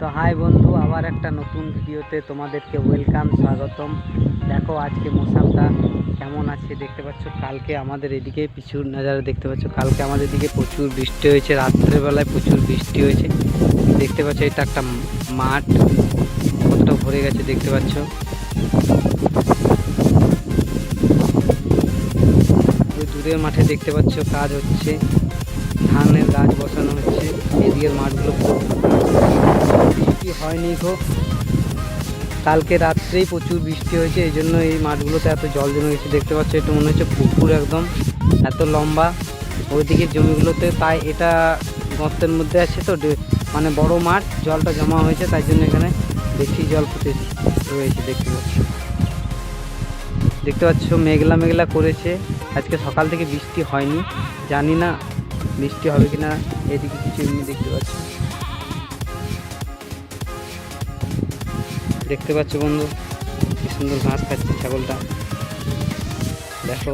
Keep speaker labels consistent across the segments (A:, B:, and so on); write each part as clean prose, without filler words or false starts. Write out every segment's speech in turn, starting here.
A: তো হাই বন্ধু, আবার একটা নতুন ভিডিওতে তোমাদেরকে ওয়েলকাম, স্বাগতম। দেখো আজকে মৌসুমটা কেমন আছে দেখতে পাচ্ছ। কালকে আমাদের এদিকে প্রচুর নজারা দেখতে পাচ্ছ, কালকে আমাদের দিকে প্রচুর বৃষ্টি হয়েছে, রাত্রেবেলায় প্রচুর বৃষ্টি হয়েছে। দেখতে পাচ্ছ এটা একটা মাঠ, কতটা ভরে গেছে দেখতে পাচ্ছ। ওই দূরের মাঠে দেখতে পাচ্ছ কাজ হচ্ছে, ধানের গাছ বসানো হচ্ছে। এদিকের মাঠগুলো বৃষ্টি হয়নি গো, কালকে রাত্রেই প্রচুর বৃষ্টি হয়েছে, এই জন্য এই মাঠগুলোতে এত জল জমে গেছে দেখতে পাচ্ছ। এটা মনে হচ্ছে পুকুর, একদম এত লম্বা ওইদিকে জমিগুলোতে, তাই এটা গর্তের মধ্যে আছে তো, মানে বড় মাঠ, জলটা জমা হয়েছে, তাই জন্য এখানে বেশি জল ফুটে রয়েছে দেখতে পাচ্ছ। মেঘলা মেঘলা করেছে, আজকে সকাল থেকে বৃষ্টি হয়নি, জানি না বৃষ্টি হবে কিনা। এদিকে কিছু এমনি দেখতে পাচ্ছ বন্ধু, কি সুন্দর ঘাস খাচ্ছে ছাগলটা, দেখো।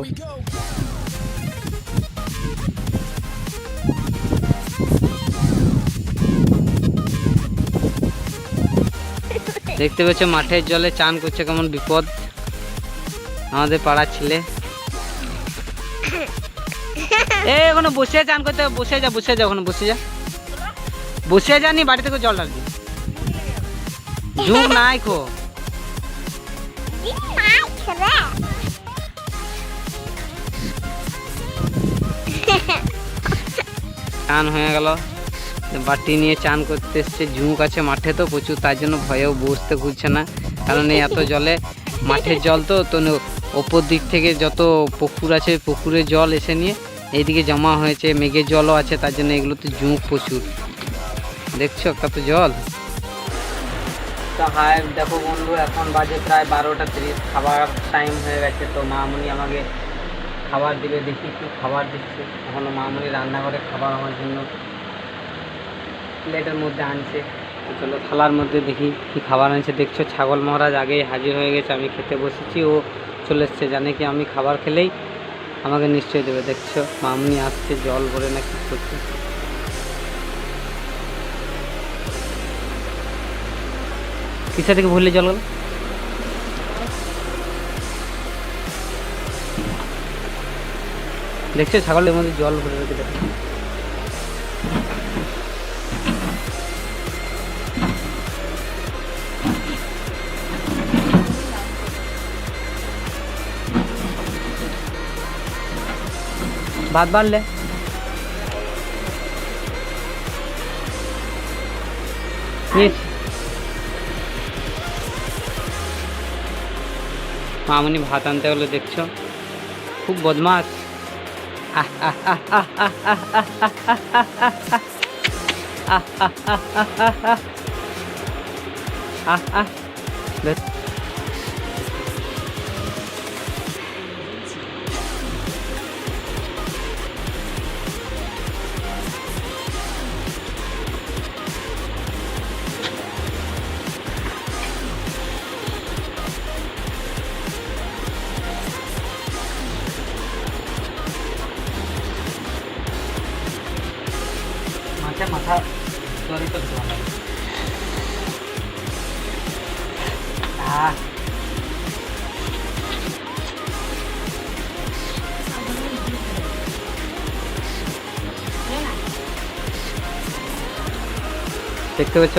A: দেখতে পাচ্ছ মাঠের জলে চান করছে, কেমন বিপদ আমাদের পাড়ার ছেলে। ওখানে বসে চান করতে, বসে যা ওখানে বসে যানি, বাড়ি থেকে জল ডাকবি, ঝুঁক নাই খো। চান হয়ে গেল, বাটি নিয়ে চান করতে এসছে, ঝুঁক আছে মাঠে তো প্রচুর, তার জন্য ভয়েও বসতে খুঁজছে না, কারণ এই এত জলে, মাঠের জল তো ওপর দিক থেকে যত পুকুর আছে পুকুরের জল এসে নিয়ে এইদিকে জমা হয়েছে, মেঘের জলও আছে, তার জন্য এগুলোতে ঝুঁক প্রচুর, দেখছো কত জল। তো হাই দেখো বন্ধু, এখন বাজে প্রায় 12টা 30, খাবার টাইম হয়ে গেছে। তো মামুনি আমাকে খাবার দিবে, দেখি কি খাবার দিচ্ছে। এখনও মামুনি রান্নাঘরে খাবার আমার জন্য প্লেটের মধ্যে আনছে, তো চলো থালার মধ্যে দেখি কি খাবার আনছে। দেখছো ছাগল মহারাজ আগেই হাজির হয়ে গেছে, আমি খেতে বসেছি, ও চলে এসছে, জানে কি আমি খাবার খেলেই আমাকে নিশ্চয়ই দেবে। দেখছো মামুনি আসছে, জল ভরে না কি করছে। কিসা থেকে ভুললে জল গেল, দেখছো ছাগলের মধ্যে জল ভরে রেখে দেখো। ভাত বাড়লে মামুনি ভাত আনতে গেলো, দেখছো খুব বদমাস। মাথা জলে তো ধোয়া লাগে। দেখতে পাচ্ছ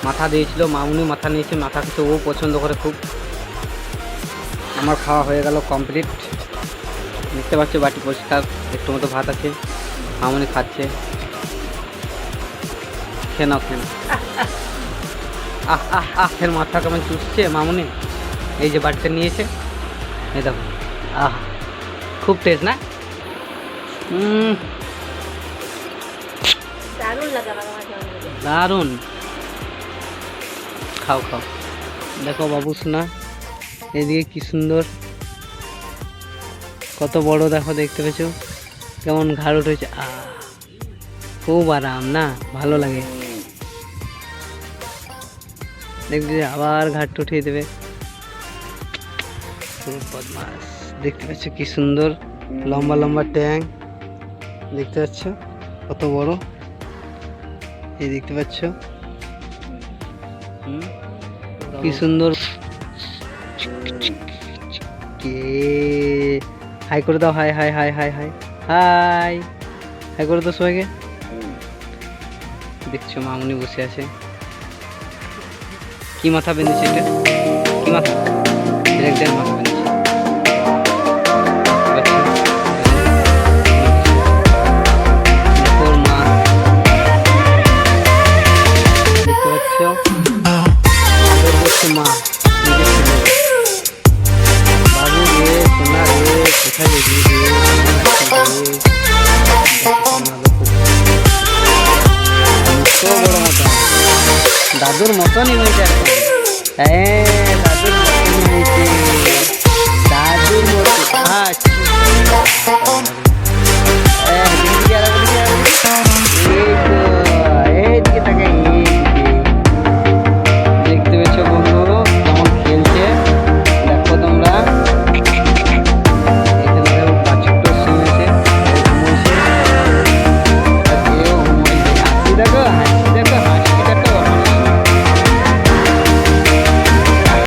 A: মাথা দিয়েছিল, মামুনি মাথা নিয়েছে, মাথা খেতে ও পছন্দ করে খুব। আমার খাওয়া হয়ে গেল কমপ্লিট, দেখতে পাচ্ছ বাটি পরিষ্কার, একটু মতো ভাত আছে, মামুনি খাচ্ছে। খেয়ে নাও। ফের মাথা কেমন চুষছে মামুনি, এই যে বাটিটা নিয়েছে, এই দেখো, খুব টেস্ট না? দারুণ, খাও দেখো বাবু সোনা, এদিকে কি সুন্দর, কত বড় দেখো, দেখতে পেছো কেমন ঘাড় উঠেছে। খুব আরাম না, ভালো লাগে। দেখবি আবার ঘাটটা উঠিয়ে দেবে, খুব বদমাস। দেখতে পাচ্ছ কি সুন্দর লম্বা লম্বা ট্যাং, দেখতে পাচ্ছ কত বড়, এই দেখতে পাচ্ছ কি সুন্দর। কে হাই করে দাও, high high high high high high high করে দাও সবাইকে। দেখছো মামুনি বসে আছে। কি মাথা বেঁধেছে এটা? কি মাথা? ব্রেকড্যান্স মাথা বেঁধেছে। ওর মা দেখতে পাচ্ছ, আদর করছে মা নিজের ছেলেকে। বাবু রে, সোনা রে, কোথায় গেলি রে? তো বড় মতন দাদুর মতনই হয়েছে এখন। হ্যাঁ